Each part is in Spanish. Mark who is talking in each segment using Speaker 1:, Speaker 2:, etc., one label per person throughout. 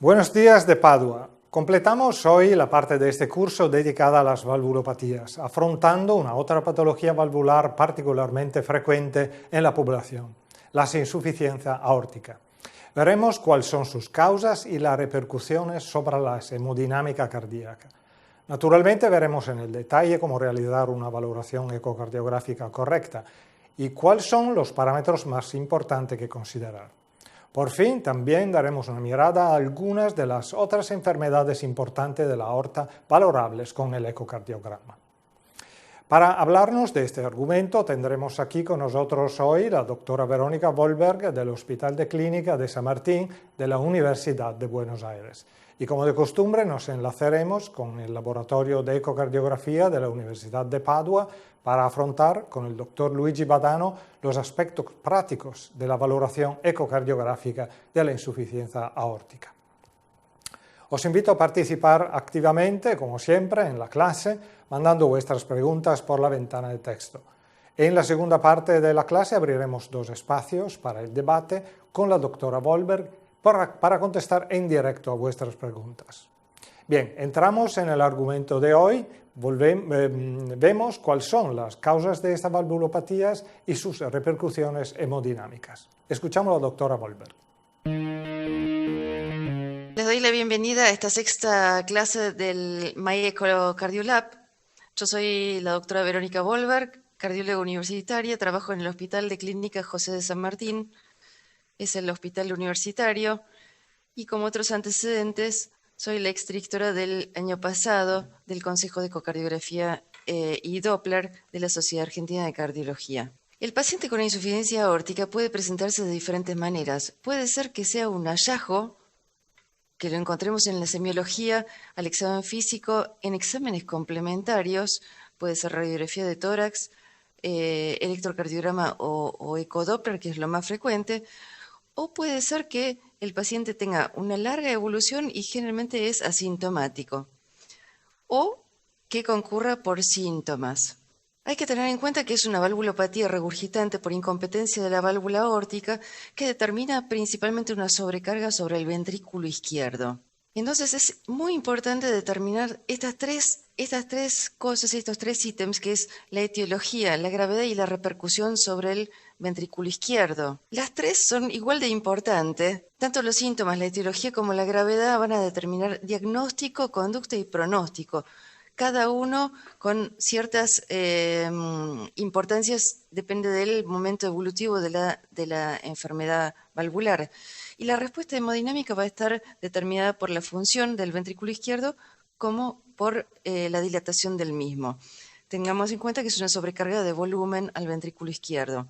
Speaker 1: Buenos días de Padua. Completamos hoy la parte de este curso dedicada a las valvulopatías, afrontando una otra patología valvular particularmente frecuente en la población, la insuficiencia aórtica. Veremos cuáles son sus causas y las repercusiones sobre la hemodinámica cardíaca. Naturalmente veremos en el detalle cómo realizar una valoración ecocardiográfica correcta y cuáles son los parámetros más importantes que considerar. Por fin, también daremos una mirada a algunas de las otras enfermedades importantes de la aorta valorables con el ecocardiograma. Para hablarnos de este argumento tendremos aquí con nosotros hoy la doctora Verónica Wohlberg del Hospital de Clínica de San Martín de la Universidad de Buenos Aires. Y como de costumbre nos enlazaremos con el Laboratorio de Ecocardiografía de la Universidad de Padua para afrontar con el doctor Luigi Badano los aspectos prácticos de la valoración ecocardiográfica de la insuficiencia aórtica. Os invito a participar activamente, como siempre, en la clase, mandando vuestras preguntas por la ventana de texto. En la segunda parte de la clase abriremos dos espacios para el debate con la doctora Wohlberg para contestar en directo a vuestras preguntas. Bien, entramos en el argumento de hoy, vemos cuáles son las causas de estas valvulopatías y sus repercusiones hemodinámicas. Escuchamos a la doctora Wohlberg.
Speaker 2: Les doy la bienvenida a esta sexta clase del My Ecocardiolab. Yo soy la doctora Verónica Wohlberg, cardióloga universitaria, trabajo en el Hospital de Clínica José de San Martín, es el hospital universitario, y como otros antecedentes, soy la exdirectora del año pasado del Consejo de Ecocardiografía y Doppler de la Sociedad Argentina de Cardiología. El paciente con insuficiencia aórtica puede presentarse de diferentes maneras. Puede ser que sea un hallazgo, que lo encontremos en la semiología, al examen físico, en exámenes complementarios, puede ser radiografía de tórax, electrocardiograma o ecodoppler, que es lo más frecuente, o puede ser que el paciente tenga una larga evolución y generalmente es asintomático, o que concurra por síntomas. Hay que tener en cuenta que es una valvulopatía regurgitante por incompetencia de la válvula aórtica que determina principalmente una sobrecarga sobre el ventrículo izquierdo. Entonces es muy importante determinar estas tres cosas, estos tres ítems, que es la etiología, la gravedad y la repercusión sobre el ventrículo izquierdo. Las tres son igual de importantes. Tanto los síntomas, la etiología como la gravedad van a determinar diagnóstico, conducta y pronóstico. Cada uno con ciertas importancias, depende del momento evolutivo de la enfermedad valvular. Y la respuesta hemodinámica va a estar determinada por la función del ventrículo izquierdo como por la dilatación del mismo. Tengamos en cuenta que es una sobrecarga de volumen al ventrículo izquierdo.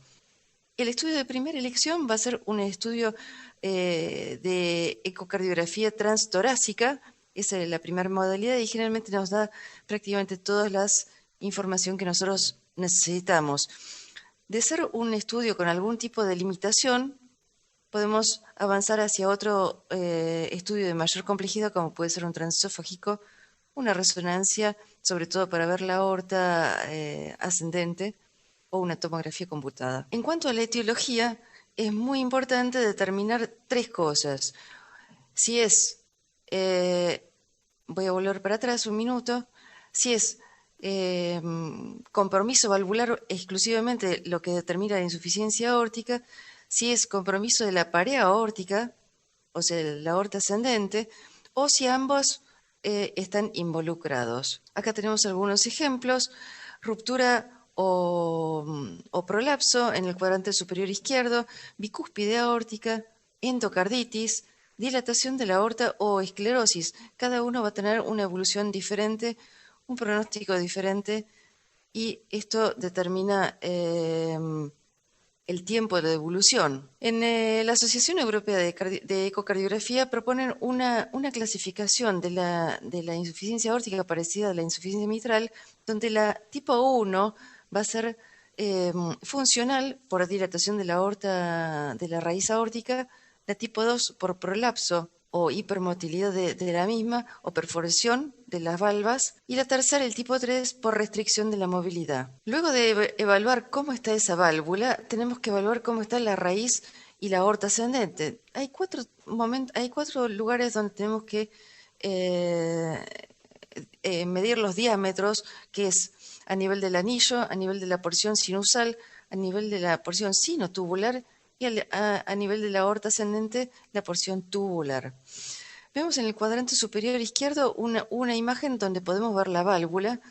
Speaker 2: El estudio de primera elección va a ser un estudio de ecocardiografía transtorácica. Esa es la primera modalidad y generalmente nos da prácticamente toda la información que nosotros necesitamos. De ser un estudio con algún tipo de limitación, podemos avanzar hacia otro estudio de mayor complejidad, como puede ser un transesofágico, una resonancia, sobre todo para ver la aorta ascendente, o una tomografía computada. En cuanto a la etiología, es muy importante determinar tres cosas. Si es, voy a volver para atrás un minuto, si es compromiso valvular exclusivamente lo que determina la insuficiencia aórtica, si es compromiso de la pared aórtica, o sea, la aorta ascendente, o si ambos están involucrados. Acá tenemos algunos ejemplos: ruptura o prolapso en el cuadrante superior izquierdo, bicúspide aórtica, endocarditis, dilatación de la aorta o esclerosis. Cada uno va a tener una evolución diferente, un pronóstico diferente, y esto determina el tiempo de evolución. En la Asociación Europea de Ecocardiografía proponen una clasificación de la insuficiencia aórtica parecida a la insuficiencia mitral, donde la tipo 1 va a ser funcional por dilatación de la aorta, de la raíz aórtica, la tipo 2 por prolapso o hipermotilidad de la misma o perforación de las valvas, y la tercera, el tipo 3, por restricción de la movilidad. Luego de evaluar cómo está esa válvula, tenemos que evaluar cómo está la raíz y la aorta ascendente. Hay cuatro lugares donde tenemos que medir los diámetros, que es a nivel del anillo, a nivel de la porción sinusal, a nivel de la porción sinotubular y a nivel de la aorta ascendente, la porción tubular. Vemos en el cuadrante superior izquierdo una imagen donde podemos ver la válvula,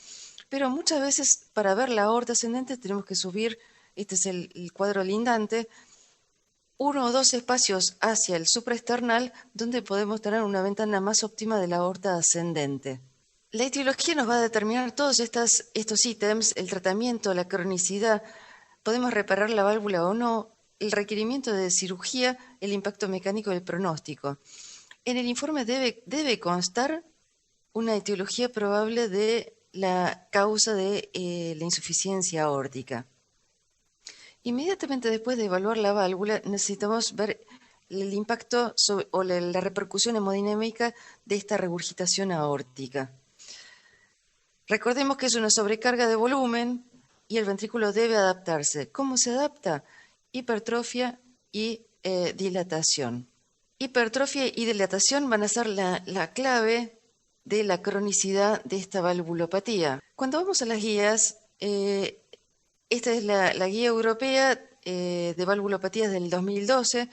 Speaker 2: pero muchas veces para ver la aorta ascendente tenemos que subir, este es el cuadro lindante, 1 o 2 espacios hacia el supraesternal, donde podemos tener una ventana más óptima de la aorta ascendente. La etiología nos va a determinar todos estos ítems, el tratamiento, la cronicidad, podemos reparar la válvula o no, el requerimiento de cirugía, el impacto mecánico del pronóstico. En el informe debe constar una etiología probable de la causa de la insuficiencia aórtica. Inmediatamente después de evaluar la válvula, necesitamos ver el impacto o la repercusión hemodinámica de esta regurgitación aórtica. Recordemos que es una sobrecarga de volumen y el ventrículo debe adaptarse. ¿Cómo se adapta? Hipertrofia y dilatación. Hipertrofia y dilatación van a ser la clave de la cronicidad de esta valvulopatía. Cuando vamos a las guías, esta es la guía europea de valvulopatías del 2012,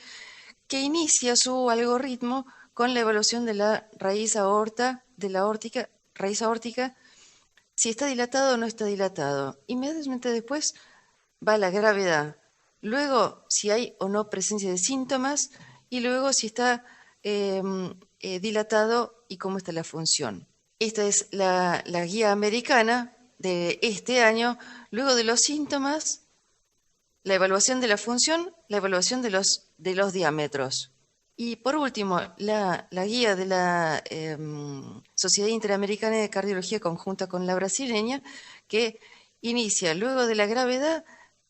Speaker 2: que inicia su algoritmo con la evaluación de la raíz aórtica, si está dilatado o no está dilatado. Inmediatamente después va la gravedad, luego si hay o no presencia de síntomas y luego si está dilatado y cómo está la función. Esta es la guía americana de este año. Luego de los síntomas, la evaluación de la función, la evaluación de los diámetros. Y por último, la guía de la Sociedad Interamericana de Cardiología conjunta con la brasileña, que inicia luego de la gravedad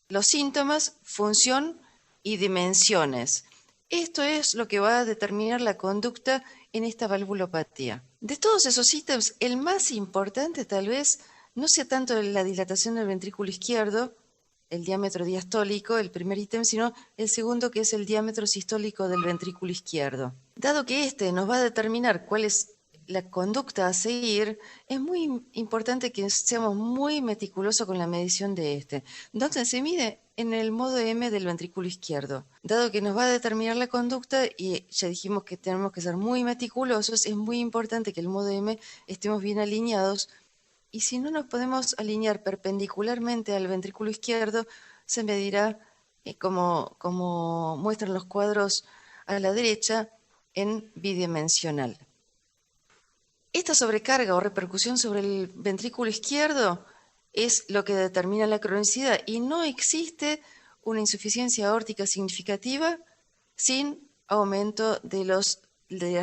Speaker 2: los síntomas, función y dimensiones. Esto es lo que va a determinar la conducta en esta valvulopatía. De todos esos ítems, el más importante tal vez no sea tanto la dilatación del ventrículo izquierdo, el diámetro diastólico, el primer ítem, sino el segundo, que es el diámetro sistólico del ventrículo izquierdo. Dado que este nos va a determinar cuál es la conducta a seguir, es muy importante que seamos muy meticulosos con la medición de este. ¿Dónde se mide? En el modo M del ventrículo izquierdo. Dado que nos va a determinar la conducta, y ya dijimos que tenemos que ser muy meticulosos, es muy importante que el modo M estemos bien alineados. Y si no nos podemos alinear perpendicularmente al ventrículo izquierdo, se medirá, como muestran los cuadros a la derecha, en bidimensional. Esta sobrecarga o repercusión sobre el ventrículo izquierdo es lo que determina la cronicidad y no existe una insuficiencia aórtica significativa sin aumento de las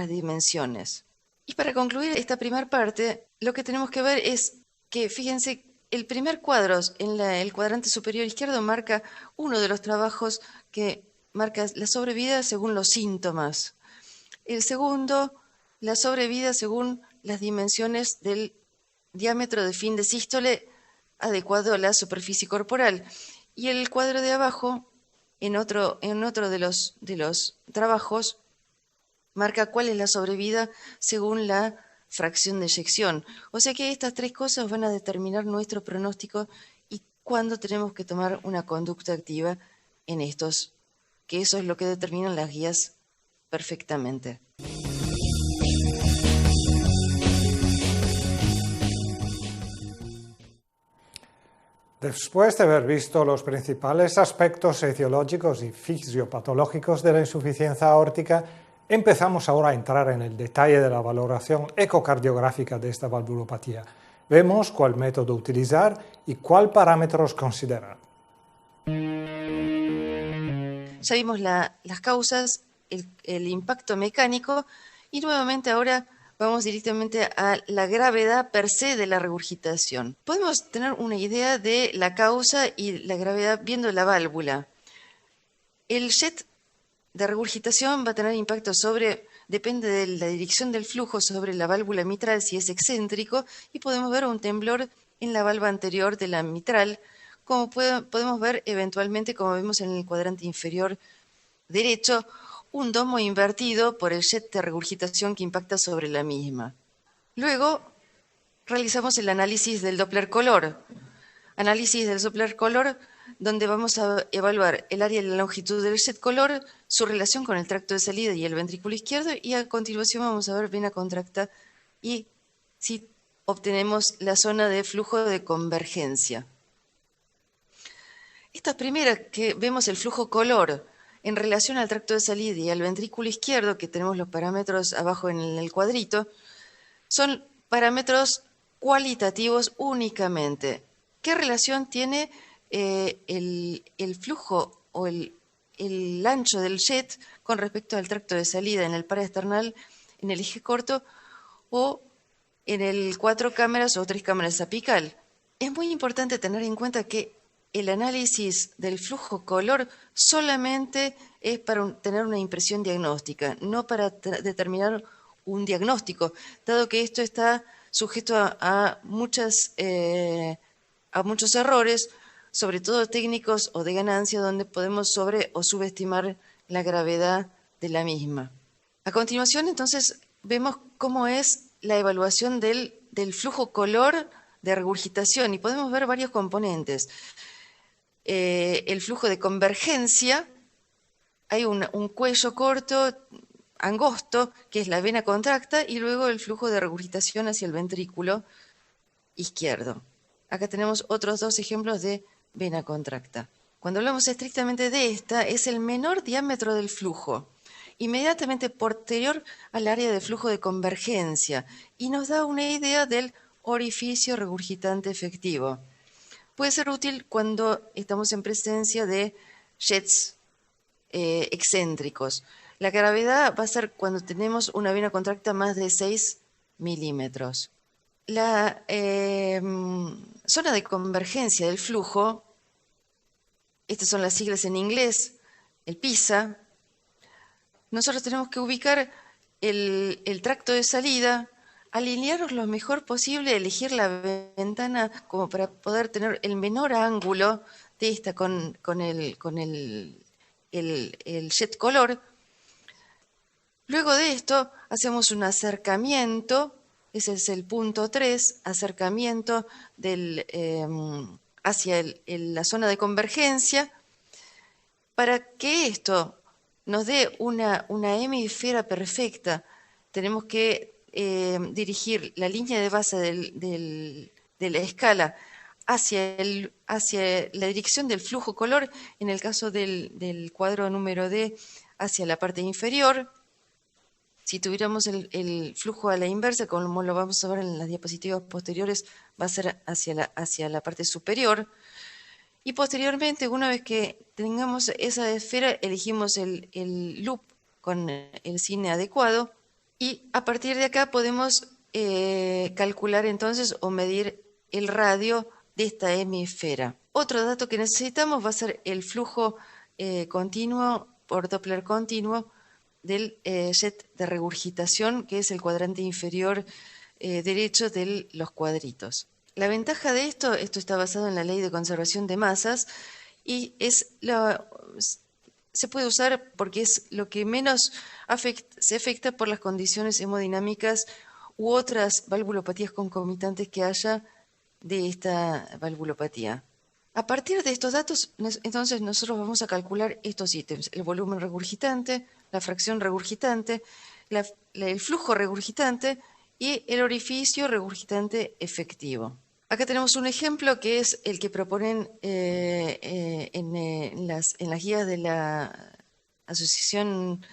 Speaker 2: dimensiones. Y para concluir esta primera parte, lo que tenemos que ver es que, fíjense, el primer cuadro en el cuadrante superior izquierdo marca uno de los trabajos que marca la sobrevida según los síntomas. El segundo, la sobrevida según las dimensiones del diámetro de fin de sístole adecuado a la superficie corporal. Y el cuadro de abajo, en otro de los trabajos, marca cuál es la sobrevida según la fracción de eyección. O sea que estas tres cosas van a determinar nuestro pronóstico y cuándo tenemos que tomar una conducta activa en estos, que eso es lo que determinan las guías perfectamente.
Speaker 1: Después de haber visto los principales aspectos etiológicos y fisiopatológicos de la insuficiencia aórtica, empezamos ahora a entrar en el detalle de la valoración ecocardiográfica de esta valvulopatía. Vemos cuál método utilizar y cuál parámetros considerar.
Speaker 2: Ya vimos las causas, el impacto mecánico y nuevamente ahora vamos directamente a la gravedad per se de la regurgitación. Podemos tener una idea de la causa y la gravedad viendo la válvula. El jet de regurgitación va a tener impacto depende de la dirección del flujo sobre la válvula mitral si es excéntrico, y podemos ver un temblor en la valva anterior de la mitral, como podemos ver eventualmente, como vemos en el cuadrante inferior derecho un domo invertido por el jet de regurgitación que impacta sobre la misma. Luego realizamos el análisis del Doppler color. Análisis del Doppler color, donde vamos a evaluar el área y la longitud del jet color, su relación con el tracto de salida y el ventrículo izquierdo, y a continuación vamos a ver vena contracta y si obtenemos la zona de flujo de convergencia. Esta primera que vemos el flujo color en relación al tracto de salida y al ventrículo izquierdo, que tenemos los parámetros abajo en el cuadrito, son parámetros cualitativos únicamente. ¿Qué relación tiene el flujo o el ancho del jet con respecto al tracto de salida en el paraesternal, en el eje corto o en el 4 cámaras o 3 cámaras apical? Es muy importante tener en cuenta que el análisis del flujo color solamente es para tener una impresión diagnóstica, no para determinar un diagnóstico, dado que esto está sujeto a muchos errores, sobre todo técnicos o de ganancia, donde podemos sobre o subestimar la gravedad de la misma. A continuación, entonces, vemos cómo es la evaluación del flujo color de regurgitación y podemos ver varios componentes. El flujo de convergencia, hay un cuello corto, angosto, que es la vena contracta, y luego el flujo de regurgitación hacia el ventrículo izquierdo. Acá tenemos otros dos ejemplos de vena contracta. Cuando hablamos estrictamente de esta, es el menor diámetro del flujo, inmediatamente posterior al área de flujo de convergencia, y nos da una idea del orificio regurgitante efectivo. Puede ser útil cuando estamos en presencia de jets excéntricos. La gravedad va a ser cuando tenemos una vena contracta más de 6 milímetros. La zona de convergencia del flujo, estas son las siglas en inglés, el PISA. Nosotros tenemos que ubicar el tracto de salida, alinearnos lo mejor posible, elegir la ventana como para poder tener el menor ángulo de esta con el jet color. Luego de esto hacemos un acercamiento, ese es el punto 3, acercamiento hacia la zona de convergencia, para que esto nos dé una hemisfera perfecta. Tenemos que dirigir la línea de base de la escala hacia la dirección del flujo color, en el caso del cuadro número D, hacia la parte inferior. Si tuviéramos el flujo a la inversa, como lo vamos a ver en las diapositivas posteriores, va a ser hacia la parte superior. Y posteriormente, una vez que tengamos esa esfera, elegimos el loop con el cine adecuado y a partir de acá podemos calcular entonces o medir el radio de esta hemisfera. Otro dato que necesitamos va a ser el flujo continuo por Doppler continuo del jet de regurgitación, que es el cuadrante inferior derecho de los cuadritos. La ventaja de esto está basado en la ley de conservación de masas y se puede usar porque es lo que menos se afecta por las condiciones hemodinámicas u otras valvulopatías concomitantes que haya de esta valvulopatía. A partir de estos datos, entonces nosotros vamos a calcular estos ítems: el volumen regurgitante, la fracción regurgitante, el flujo regurgitante y el orificio regurgitante efectivo. Acá tenemos un ejemplo que es el que proponen en las guías de la Asociación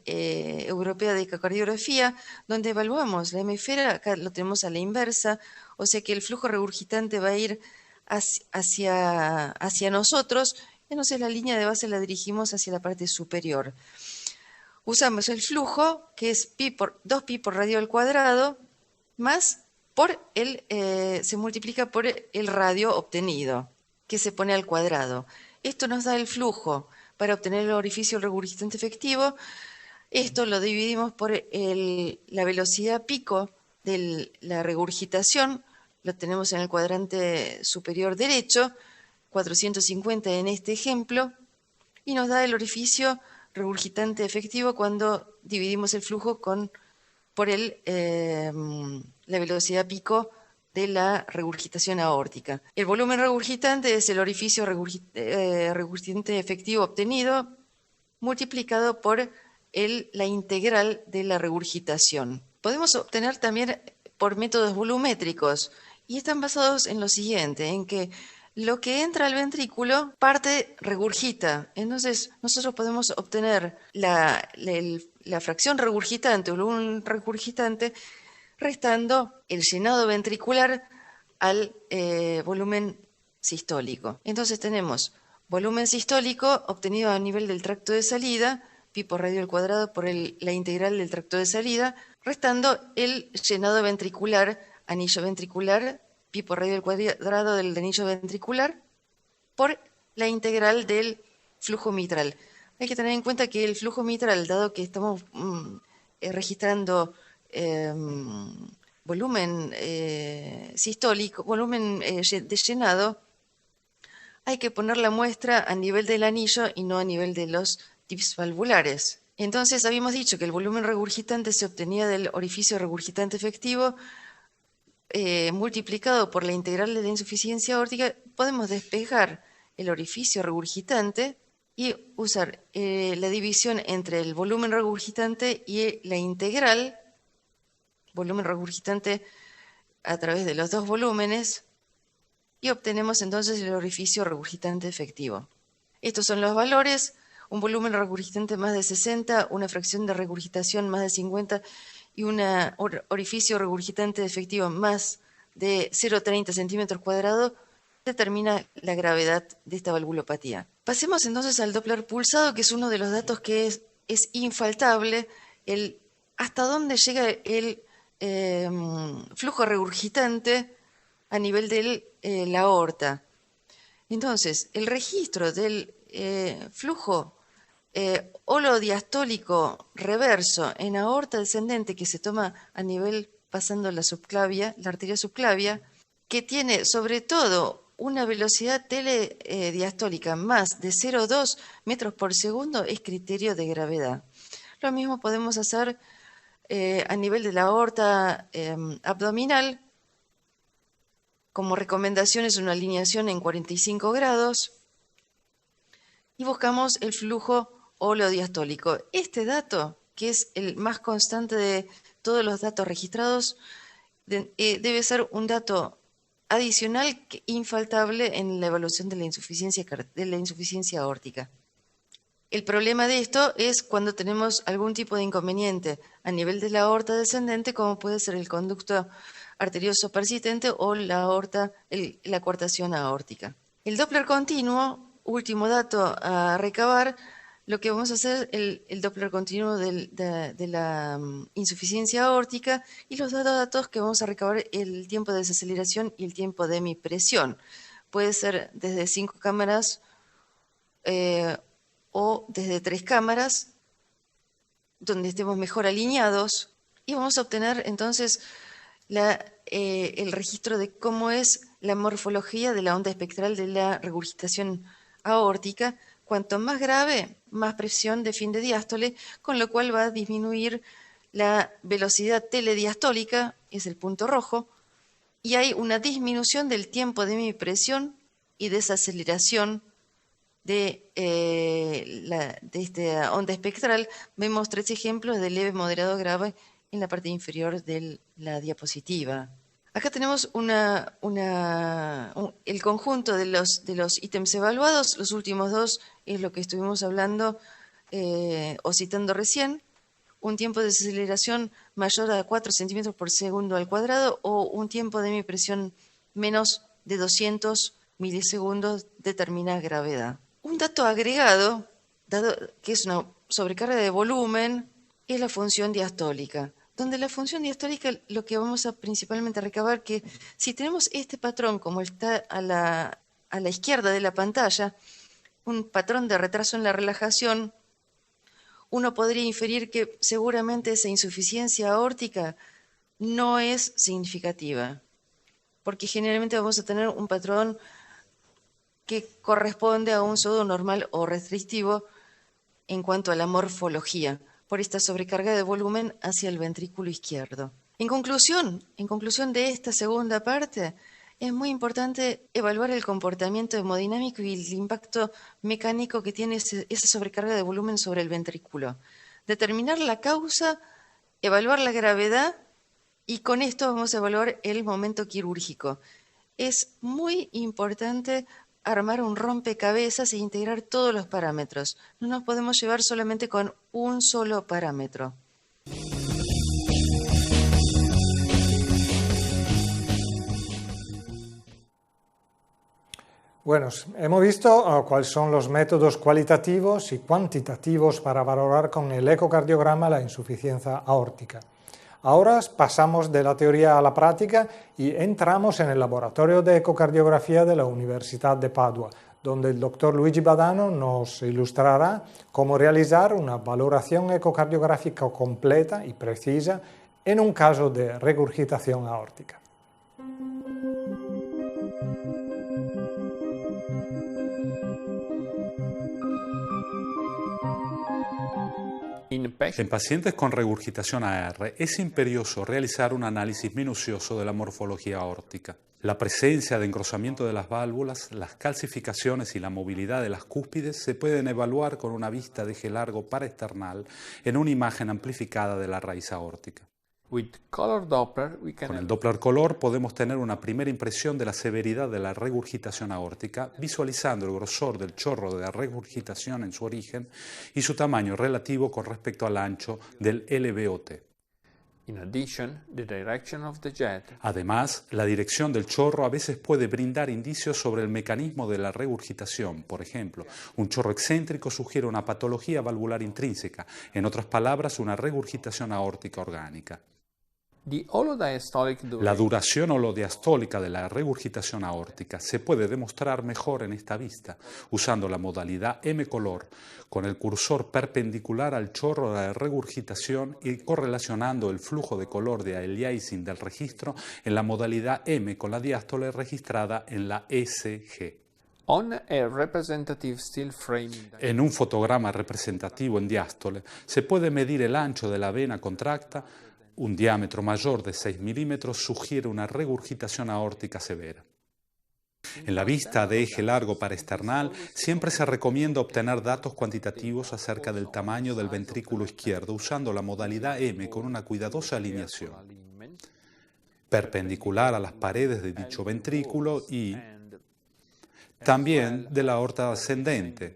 Speaker 2: Europea de Ecocardiografía, donde evaluamos la hemisfera. Acá lo tenemos a la inversa, o sea que el flujo regurgitante va a ir hacia nosotros, entonces la línea de base la dirigimos hacia la parte superior. Usamos el flujo, que es 2pi por radio al cuadrado, más se multiplica por el radio obtenido, que se pone al cuadrado. Esto nos da el flujo para obtener el orificio regurgitante efectivo. Esto lo dividimos por la velocidad pico de la regurgitación, lo tenemos en el cuadrante superior derecho, 450 en este ejemplo, y nos da el orificio regurgitante efectivo cuando dividimos el flujo por la velocidad pico de la regurgitación aórtica. El volumen regurgitante es el orificio regurgitante efectivo obtenido multiplicado por la integral de la regurgitación. Podemos obtener también por métodos volumétricos y están basados en lo siguiente, en que lo que entra al ventrículo parte regurgita. Entonces nosotros podemos obtener la fracción regurgitante o el volumen regurgitante restando el llenado ventricular al volumen sistólico. Entonces tenemos volumen sistólico obtenido a nivel del tracto de salida, pi por radio al cuadrado por la integral del tracto de salida, restando el llenado ventricular, anillo ventricular, pi por radio al cuadrado del anillo ventricular, por la integral del flujo mitral. Hay que tener en cuenta que el flujo mitral, dado que estamos registrando volumen sistólico, volumen de llenado, hay que poner la muestra a nivel del anillo y no a nivel de los tips valvulares. Entonces habíamos dicho que el volumen regurgitante se obtenía del orificio regurgitante efectivo multiplicado por la integral de la insuficiencia aórtica. Podemos despejar el orificio regurgitante y usar la división entre el volumen regurgitante y la integral, volumen regurgitante a través de los dos volúmenes, y obtenemos entonces el orificio regurgitante efectivo. Estos son los valores: un volumen regurgitante más de 60, una fracción de regurgitación más de 50 y un orificio regurgitante efectivo más de 0,30 centímetros cuadrados, determina la gravedad de esta valvulopatía. Pasemos entonces al Doppler pulsado, que es uno de los datos que es infaltable, hasta dónde llega el flujo regurgitante a nivel de la aorta. Entonces, el registro del flujo holodiastólico reverso en aorta descendente que se toma a nivel pasando la subclavia, la arteria subclavia, que tiene sobre todo una velocidad telediastólica más de 0,2 metros por segundo, es criterio de gravedad. Lo mismo podemos hacer a nivel de la aorta abdominal. Como recomendación es una alineación en 45 grados y buscamos el flujo holodiastólico. Este dato, que es el más constante de todos los datos registrados, debe ser un dato adicional infaltable en la evaluación de la insuficiencia aórtica. El problema de esto es cuando tenemos algún tipo de inconveniente a nivel de la aorta descendente, como puede ser el conducto arterioso persistente o la coartación aórtica. El Doppler continuo, último dato a recabar, lo que vamos a hacer es el Doppler continuo de la insuficiencia aórtica, y los datos que vamos a recabar, el tiempo de desaceleración y el tiempo de hemipresión. Puede ser desde 5 cámaras o desde 3 cámaras, donde estemos mejor alineados, y vamos a obtener entonces el registro de cómo es la morfología de la onda espectral de la regurgitación aórtica. Cuanto más grave, más presión de fin de diástole, con lo cual va a disminuir la velocidad telediastólica, es el punto rojo, y hay una disminución del tiempo de hemipresión y desaceleración de esta onda espectral. Vemos 3 ejemplos de leve, moderado, grave en la parte inferior de la diapositiva. Acá tenemos el conjunto de los ítems evaluados. Los últimos dos es lo que estuvimos hablando o citando recién. Un tiempo de desaceleración mayor a 4 centímetros por segundo al cuadrado o un tiempo de hemipresión menos de 200 milisegundos determina gravedad. Un dato agregado, dado que es una sobrecarga de volumen, es la función diastólica, donde la función diastólica lo que vamos a principalmente recabar, que si tenemos este patrón como está a la izquierda de la pantalla, un patrón de retraso en la relajación, uno podría inferir que seguramente esa insuficiencia aórtica no es significativa, porque generalmente vamos a tener un patrón que corresponde a un pseudo normal o restrictivo en cuanto a la morfología, por esta sobrecarga de volumen hacia el ventrículo izquierdo. En conclusión de esta segunda parte, es muy importante evaluar el comportamiento hemodinámico y el impacto mecánico que tiene esa sobrecarga de volumen sobre el ventrículo. Determinar la causa, evaluar la gravedad y con esto vamos a evaluar el momento quirúrgico. Es muy importante armar un rompecabezas e integrar todos los parámetros. No nos podemos llevar solamente con un solo parámetro.
Speaker 1: Bueno, hemos visto cuáles son los métodos cualitativos y cuantitativos para valorar con el ecocardiograma la insuficiencia aórtica. Ahora pasamos de la teoría a la práctica y entramos en el laboratorio de ecocardiografía de la Universidad de Padua, donde el doctor Luigi Badano nos ilustrará cómo realizar una valoración ecocardiográfica completa y precisa en un caso de regurgitación aórtica.
Speaker 3: En pacientes con regurgitación AR es imperioso realizar un análisis minucioso de la morfología aórtica. La presencia de engrosamiento de las válvulas, las calcificaciones y la movilidad de las cúspides se pueden evaluar con una vista de eje largo paraesternal en una imagen amplificada de la raíz aórtica. Con el Doppler color podemos tener una primera impresión de la severidad de la regurgitación aórtica, visualizando el grosor del chorro de la regurgitación en su origen y su tamaño relativo con respecto al ancho del LVOT. Además, la dirección del chorro a veces puede brindar indicios sobre el mecanismo de la regurgitación. Por ejemplo, un chorro excéntrico sugiere una patología valvular intrínseca, en otras palabras, una regurgitación aórtica orgánica. La duración holodiastólica de la regurgitación aórtica se puede demostrar mejor en esta vista, usando la modalidad M-color, con el cursor perpendicular al chorro de la regurgitación y correlacionando el flujo de color de aliasing del registro en la modalidad M con la diástole registrada en la ECG. En un fotograma representativo en diástole se puede medir el ancho de la vena contracta. Un diámetro mayor de 6 milímetros sugiere una regurgitación aórtica severa. En la vista de eje largo paraesternal siempre se recomienda obtener datos cuantitativos acerca del tamaño del ventrículo izquierdo usando la modalidad M con una cuidadosa alineación perpendicular a las paredes de dicho ventrículo y también de la aorta ascendente,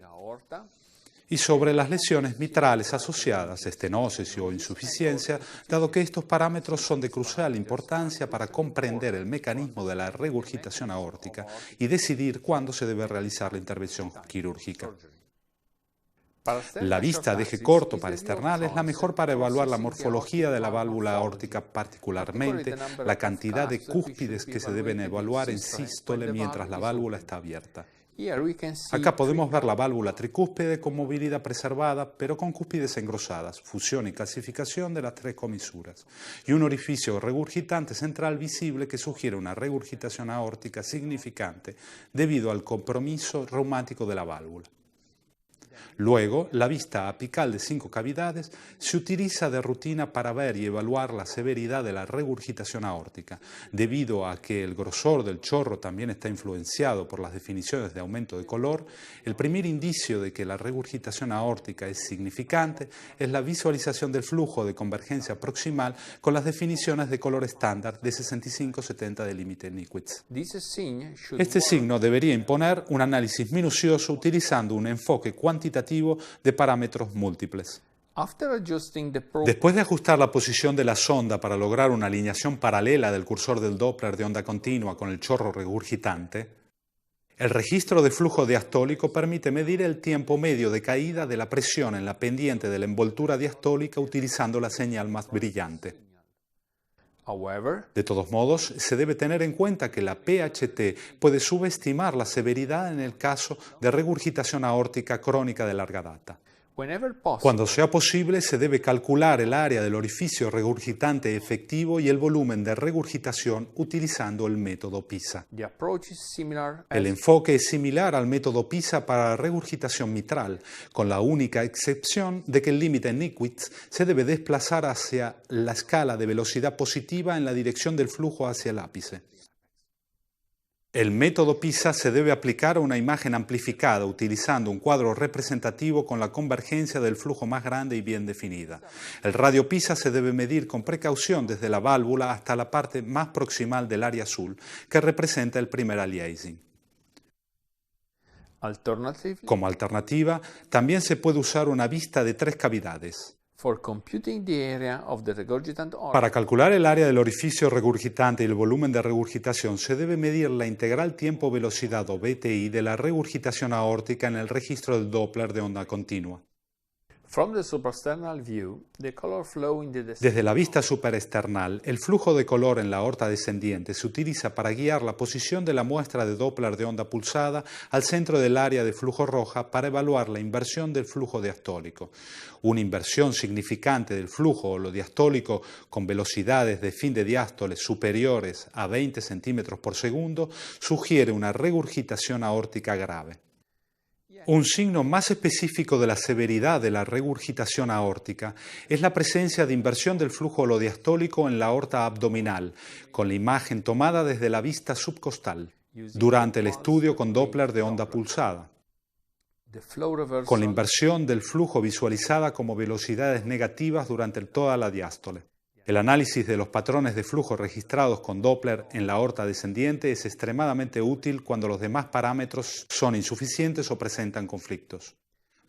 Speaker 3: y sobre las lesiones mitrales asociadas, estenosis o insuficiencia, dado que estos parámetros son de crucial importancia para comprender el mecanismo de la regurgitación aórtica y decidir cuándo se debe realizar la intervención quirúrgica. La vista de eje corto paraesternal es la mejor para evaluar la morfología de la válvula aórtica, particularmente la cantidad de cúspides que se deben evaluar en sístole mientras la válvula está abierta. Acá podemos ver la válvula tricúspide con movilidad preservada, pero con cúspides engrosadas, fusión y calcificación de las tres comisuras, y un orificio regurgitante central visible que sugiere una regurgitación aórtica significante debido al compromiso reumático de la válvula. Luego, la vista apical de 5 cavidades se utiliza de rutina para ver y evaluar la severidad de la regurgitación aórtica, debido a que el grosor del chorro también está influenciado por las definiciones de aumento de color. El primer indicio de que la regurgitación aórtica es significante es la visualización del flujo de convergencia proximal con las definiciones de color estándar de 65-70 de límite Nikic. Este signo debería imponer un análisis minucioso utilizando un enfoque cuantitativo de parámetros múltiples. Después de ajustar la posición de la sonda para lograr una alineación paralela del cursor del Doppler de onda continua con el chorro regurgitante, el registro de flujo diastólico permite medir el tiempo medio de caída de la presión en la pendiente de la envoltura diastólica utilizando la señal más brillante. De todos modos, se debe tener en cuenta que la PHT puede subestimar la severidad en el caso de regurgitación aórtica crónica de larga data. Cuando sea posible, se debe calcular el área del orificio regurgitante efectivo y el volumen de regurgitación utilizando el método PISA. El enfoque es similar al método PISA para la regurgitación mitral, con la única excepción de que el límite Nickwitz se debe desplazar hacia la escala de velocidad positiva en la dirección del flujo hacia el ápice. El método PISA se debe aplicar a una imagen amplificada utilizando un cuadro representativo con la convergencia del flujo más grande y bien definida. El radio PISA se debe medir con precaución desde la válvula hasta la parte más proximal del área azul, que representa el primer aliasing. Como alternativa, también se puede usar una vista de 3 cavidades. Para calcular el área del orificio regurgitante y el volumen de regurgitación se debe medir la integral tiempo-velocidad o BTI de la regurgitación aórtica en el registro del Doppler de onda continua. Desde la vista superesternal, el flujo de color en la aorta descendiente se utiliza para guiar la posición de la muestra de Doppler de onda pulsada al centro del área de flujo roja para evaluar la inversión del flujo diastólico. Una inversión significante del flujo holodiastólico con velocidades de fin de diástole superiores a 20 centímetros por segundo sugiere una regurgitación aórtica grave. Un signo más específico de la severidad de la regurgitación aórtica es la presencia de inversión del flujo holodiastólico en la aorta abdominal, con la imagen tomada desde la vista subcostal, durante el estudio con Doppler de onda pulsada, con la inversión del flujo visualizada como velocidades negativas durante toda la diástole. El análisis de los patrones de flujo registrados con Doppler en la aorta descendiente es extremadamente útil cuando los demás parámetros son insuficientes o presentan conflictos.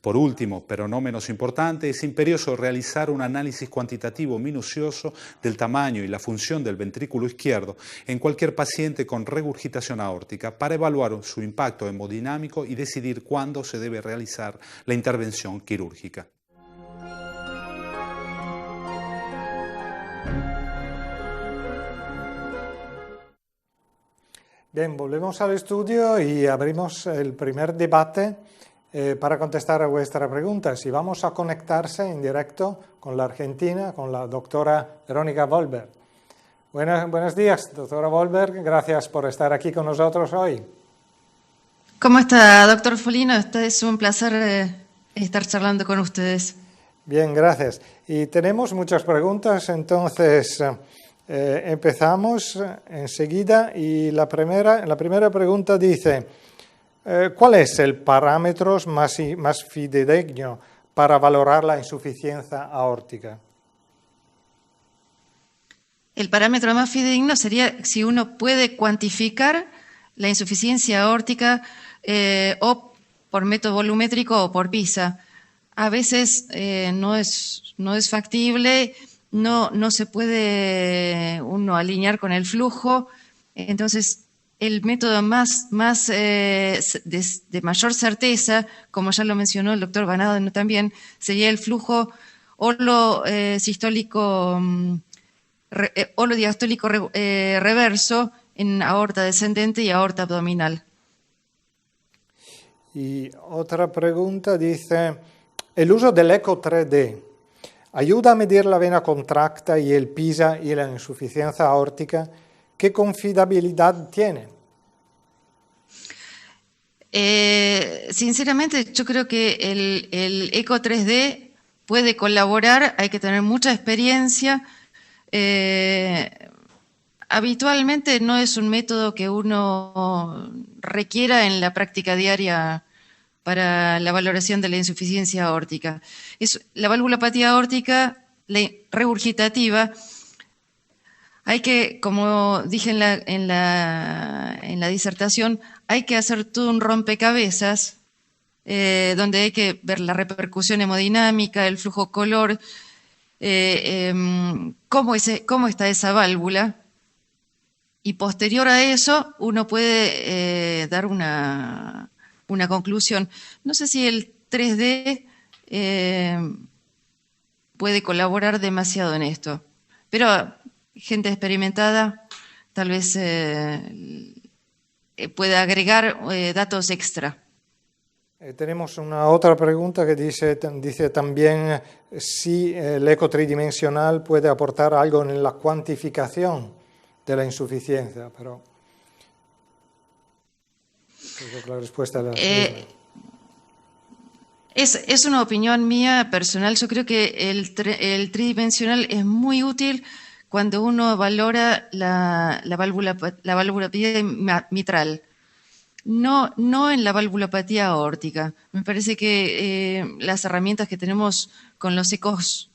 Speaker 3: Por último, pero no menos importante, es imperioso realizar un análisis cuantitativo minucioso del tamaño y la función del ventrículo izquierdo en cualquier paciente con regurgitación aórtica para evaluar su impacto hemodinámico y decidir cuándo se debe realizar la intervención quirúrgica.
Speaker 1: Bien, volvemos al estudio y abrimos el primer debate para contestar a vuestras preguntas. Y vamos a conectarse en directo con la Argentina, con la doctora Verónica Vollberg. Buenos días, doctora Vollberg. Gracias por estar aquí con nosotros hoy.
Speaker 2: ¿Cómo está, doctor Folino? Es un placer estar charlando con ustedes.
Speaker 1: Bien, gracias. Y tenemos muchas preguntas, entonces empezamos enseguida. Y la primera pregunta dice, ¿cuál es el parámetro más fidedigno para valorar la insuficiencia aórtica?
Speaker 2: El parámetro más fidedigno sería si uno puede cuantificar la insuficiencia aórtica o por método volumétrico o por PISA. A veces no es factible, no se puede uno alinear con el flujo, entonces el método de mayor certeza, como ya lo mencionó el doctor Vanado también, sería el flujo holodiastólico reverso en aorta descendente y aorta abdominal.
Speaker 1: Y otra pregunta dice, ¿el uso del eco 3D ayuda a medir la vena contracta y el PISA y la insuficiencia aórtica? ¿Qué confiabilidad tiene?
Speaker 2: Sinceramente, yo creo que el eco 3D puede colaborar, hay que tener mucha experiencia. Habitualmente no es un método que uno requiera en la práctica diaria para la valoración de la insuficiencia aórtica. La valvulopatía aórtica, la regurgitativa, hay que, como dije en la disertación, hay que hacer todo un rompecabezas donde hay que ver la repercusión hemodinámica, el flujo color, cómo está esa válvula, y posterior a eso uno puede dar una conclusión. No sé si el 3D puede colaborar demasiado en esto, pero gente experimentada tal vez pueda agregar datos extra.
Speaker 1: Tenemos una otra pregunta que dice también si el eco tridimensional puede aportar algo en la cuantificación de la insuficiencia, pero creo que la respuesta es la misma.
Speaker 2: Es una opinión mía personal. Yo creo que el tridimensional es muy útil cuando uno valora la valvulopatía mitral. No en la valvulopatía aórtica. Me parece que las herramientas que tenemos con los ecos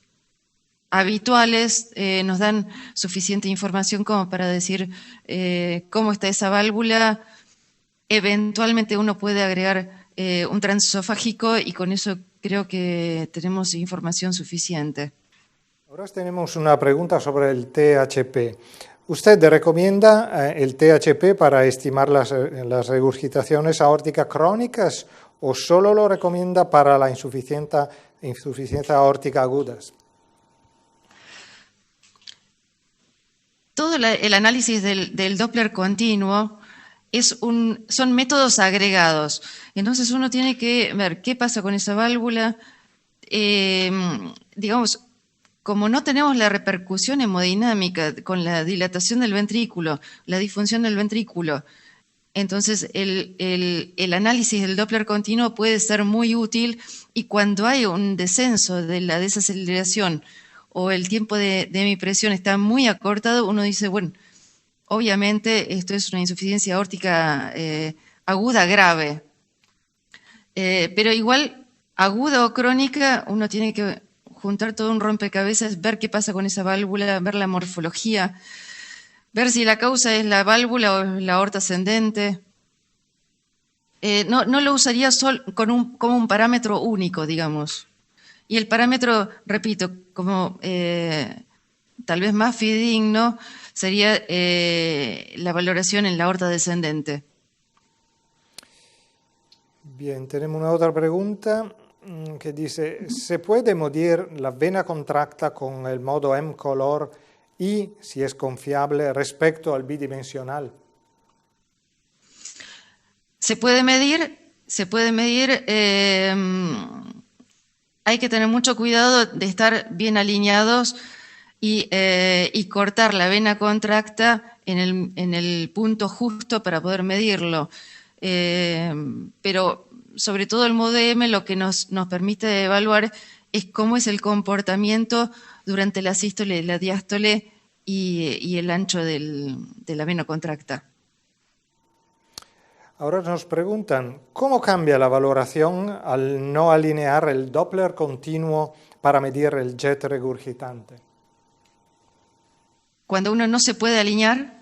Speaker 2: habituales nos dan suficiente información como para decir cómo está esa válvula. Eventualmente uno puede agregar un transesofágico y con eso creo que tenemos información suficiente.
Speaker 1: Ahora tenemos una pregunta sobre el THP. ¿Usted recomienda el THP para estimar las regurgitaciones aórticas crónicas o solo lo recomienda para la insuficiencia aórtica agudas?
Speaker 2: Todo el análisis del Doppler continuo son métodos agregados. Entonces uno tiene que ver qué pasa con esa válvula. Digamos, como no tenemos la repercusión hemodinámica con la dilatación del ventrículo, la disfunción del ventrículo, entonces el análisis del Doppler continuo puede ser muy útil, y cuando hay un descenso de la desaceleración o el tiempo de mi presión está muy acortado, uno dice, bueno, obviamente esto es una insuficiencia aórtica aguda grave, pero igual aguda o crónica uno tiene que juntar todo un rompecabezas, ver qué pasa con esa válvula, ver la morfología, ver si la causa es la válvula o la aorta ascendente. No lo usaría como un parámetro único, digamos. Y el parámetro, repito, como tal vez más fidedigno, sería la valoración en la aorta descendente.
Speaker 1: Bien, tenemos una otra pregunta que dice, ¿se puede medir la vena contracta con el modo M-color y, si es confiable, respecto al bidimensional?
Speaker 2: Se puede medir, hay que tener mucho cuidado de estar bien alineados y cortar la vena contracta en el punto justo para poder medirlo. Pero sobre todo el modo M lo que nos permite evaluar es cómo es el comportamiento durante la sístole, la diástole y el ancho de la vena contracta.
Speaker 1: Ahora nos preguntan, ¿cómo cambia la valoración al no alinear el Doppler continuo para medir el jet regurgitante?
Speaker 2: Cuando uno no se puede alinear,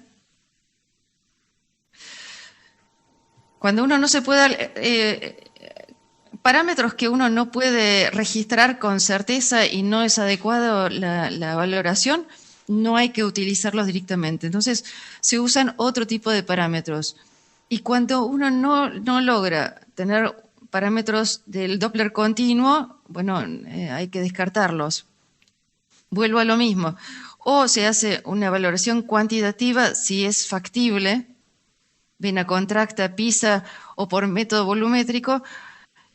Speaker 2: parámetros que uno no puede registrar con certeza y no es adecuado la valoración, no hay que utilizarlos directamente. Entonces se usan otro tipo de parámetros. Y cuando uno no logra tener parámetros del Doppler continuo, bueno, hay que descartarlos. Vuelvo a lo mismo. O se hace una valoración cuantitativa si es factible, vena contracta, PISA o por método volumétrico,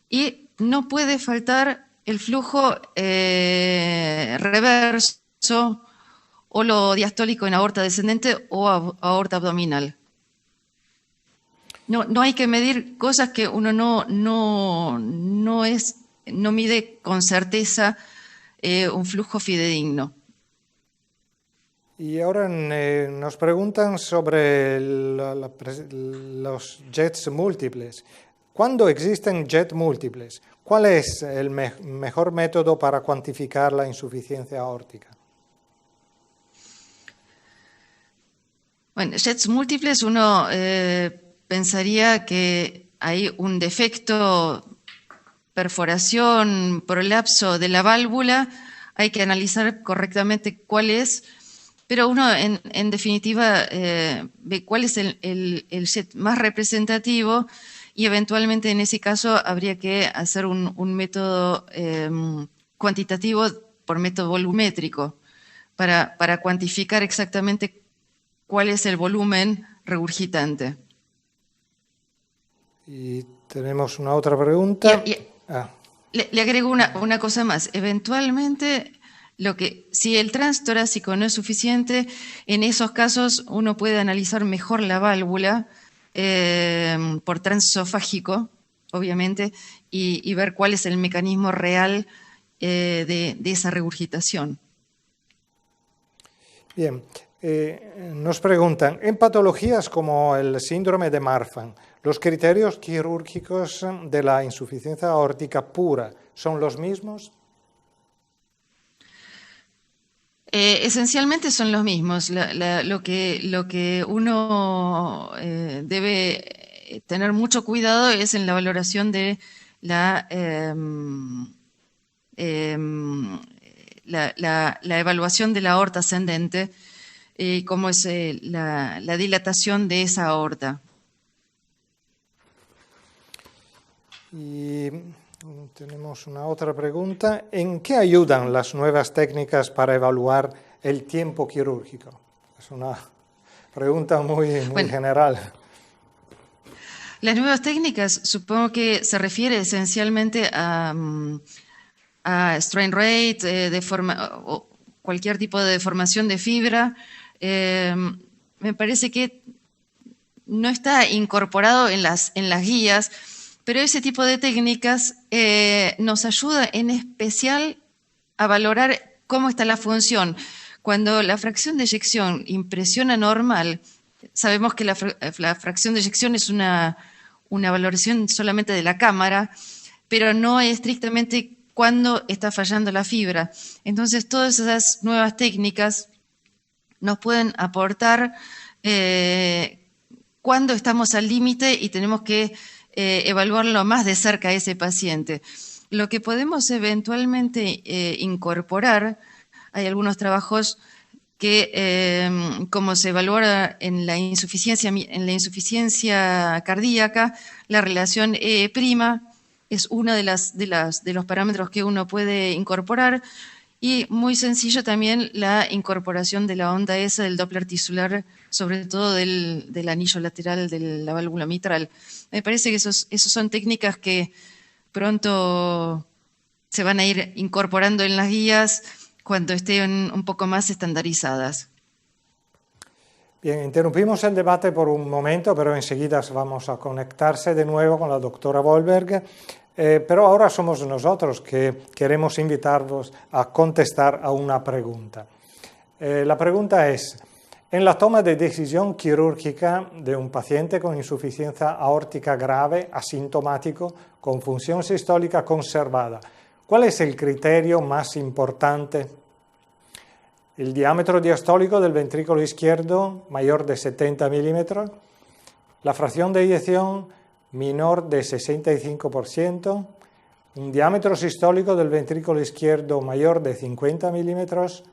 Speaker 2: y no puede faltar el flujo reverso o lo diastólico en aorta descendente o aorta abdominal. No hay que medir cosas que uno no mide con certeza un flujo fidedigno.
Speaker 1: Y ahora nos preguntan sobre los jets múltiples. Cuando existen jets múltiples, ¿cuál es el mejor método para cuantificar la insuficiencia aórtica?
Speaker 2: Bueno, jets múltiples uno pensaría que hay un defecto, perforación, prolapso de la válvula, hay que analizar correctamente cuál es, pero uno en definitiva ve cuál es el jet más representativo y eventualmente en ese caso habría que hacer un método cuantitativo por método volumétrico para cuantificar exactamente cuál es el volumen regurgitante.
Speaker 1: Y Tenemos una otra pregunta.
Speaker 2: Le agrego una cosa más. Eventualmente, si el transtorácico no es suficiente, en esos casos uno puede analizar mejor la válvula por transesofágico, obviamente, y ver cuál es el mecanismo real de esa regurgitación.
Speaker 1: Bien, nos preguntan, en patologías como el síndrome de Marfan, ¿los criterios quirúrgicos de la insuficiencia aórtica pura son los mismos?
Speaker 2: Esencialmente son los mismos. Lo que uno debe tener mucho cuidado es en la valoración de la evaluación de la aorta ascendente, cómo es la dilatación de esa aorta.
Speaker 1: Y tenemos una otra pregunta. ¿En qué ayudan las nuevas técnicas para evaluar el tiempo quirúrgico? Es una pregunta muy general.
Speaker 2: Las nuevas técnicas, supongo que se refiere esencialmente a strain rate, o cualquier tipo de deformación de fibra. Me parece que no está incorporado en las guías, pero ese tipo de técnicas nos ayuda en especial a valorar cómo está la función. Cuando la fracción de eyección impresiona normal, sabemos que la fracción de eyección es una valoración solamente de la cámara, pero no estrictamente cuando está fallando la fibra. Entonces, todas esas nuevas técnicas nos pueden aportar cuando estamos al límite y tenemos que evaluarlo más de cerca a ese paciente. Lo que podemos eventualmente incorporar, hay algunos trabajos que, como se evalúa en la insuficiencia cardíaca, la relación E' es uno de los parámetros que uno puede incorporar, y muy sencillo también la incorporación de la onda S del Doppler tisular, sobre todo del anillo lateral de la válvula mitral. Me parece que esos son técnicas que pronto se van a ir incorporando en las guías cuando estén un poco más estandarizadas.
Speaker 1: Bien, interrumpimos el debate por un momento, pero enseguida vamos a conectarse de nuevo con la doctora Wohlberg. Pero ahora somos nosotros que queremos invitarlos a contestar a una pregunta. La pregunta es, en la toma de decisión quirúrgica de un paciente con insuficiencia aórtica grave, asintomático, con función sistólica conservada, ¿cuál es el criterio más importante? El diámetro diastólico del ventrículo izquierdo mayor de 70 milímetros, la fracción de eyección menor de 65%, un diámetro sistólico del ventrículo izquierdo mayor de 50 milímetros,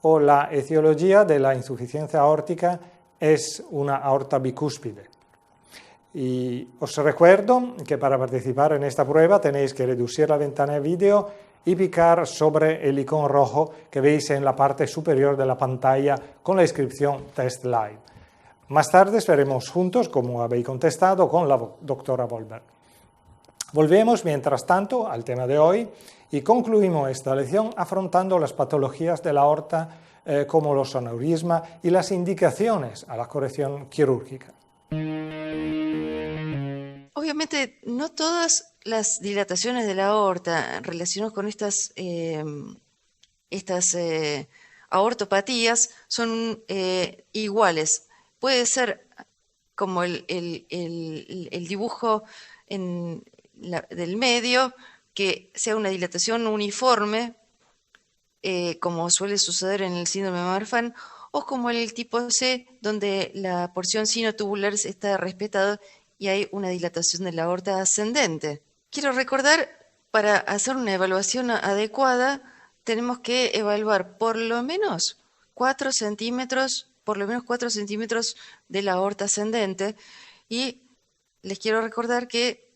Speaker 1: o la etiología de la insuficiencia aórtica es una aorta bicúspide. Y os recuerdo que para participar en esta prueba tenéis que reducir la ventana de vídeo y picar sobre el icono rojo que veis en la parte superior de la pantalla con la inscripción Test Live. Más tarde veremos juntos cómo habéis contestado con la doctora Wohlberg. Volvemos, mientras tanto, al tema de hoy y concluimos esta lección afrontando las patologías de la aorta como los aneurismas y las indicaciones a la corrección quirúrgica.
Speaker 2: Obviamente, no todas las dilataciones de la aorta relacionadas con estas aortopatías son iguales. Puede ser como el dibujo del medio, que sea una dilatación uniforme, como suele suceder en el síndrome de Marfan, o como el tipo C, donde la porción sinotubular está respetada y hay una dilatación de la aorta ascendente. Quiero recordar, para hacer una evaluación adecuada, tenemos que evaluar por lo menos 4 centímetros de la aorta ascendente, y les quiero recordar que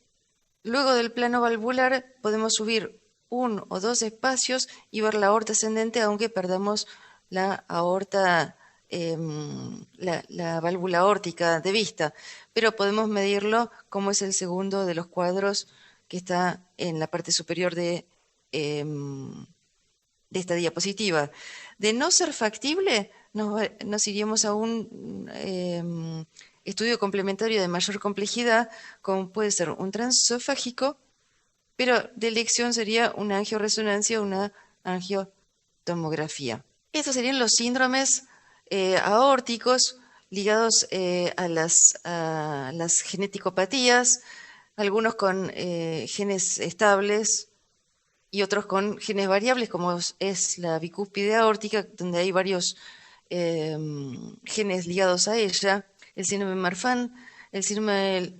Speaker 2: luego del plano valvular podemos subir 1 o 2 espacios y ver la aorta ascendente, aunque perdamos la aorta la válvula aórtica de vista, pero podemos medirlo como es el segundo de los cuadros que está en la parte superior de esta diapositiva. De no ser factible, nos iríamos a un estudio complementario de mayor complejidad, como puede ser un transesofágico, pero de elección sería una angioresonancia o una angiotomografía. Estos serían los síndromes aórticos ligados a las geneticopatías, algunos con genes estables y otros con genes variables, como es la bicúspide aórtica, donde hay varios genes ligados a ella, el síndrome de Marfan, el síndrome de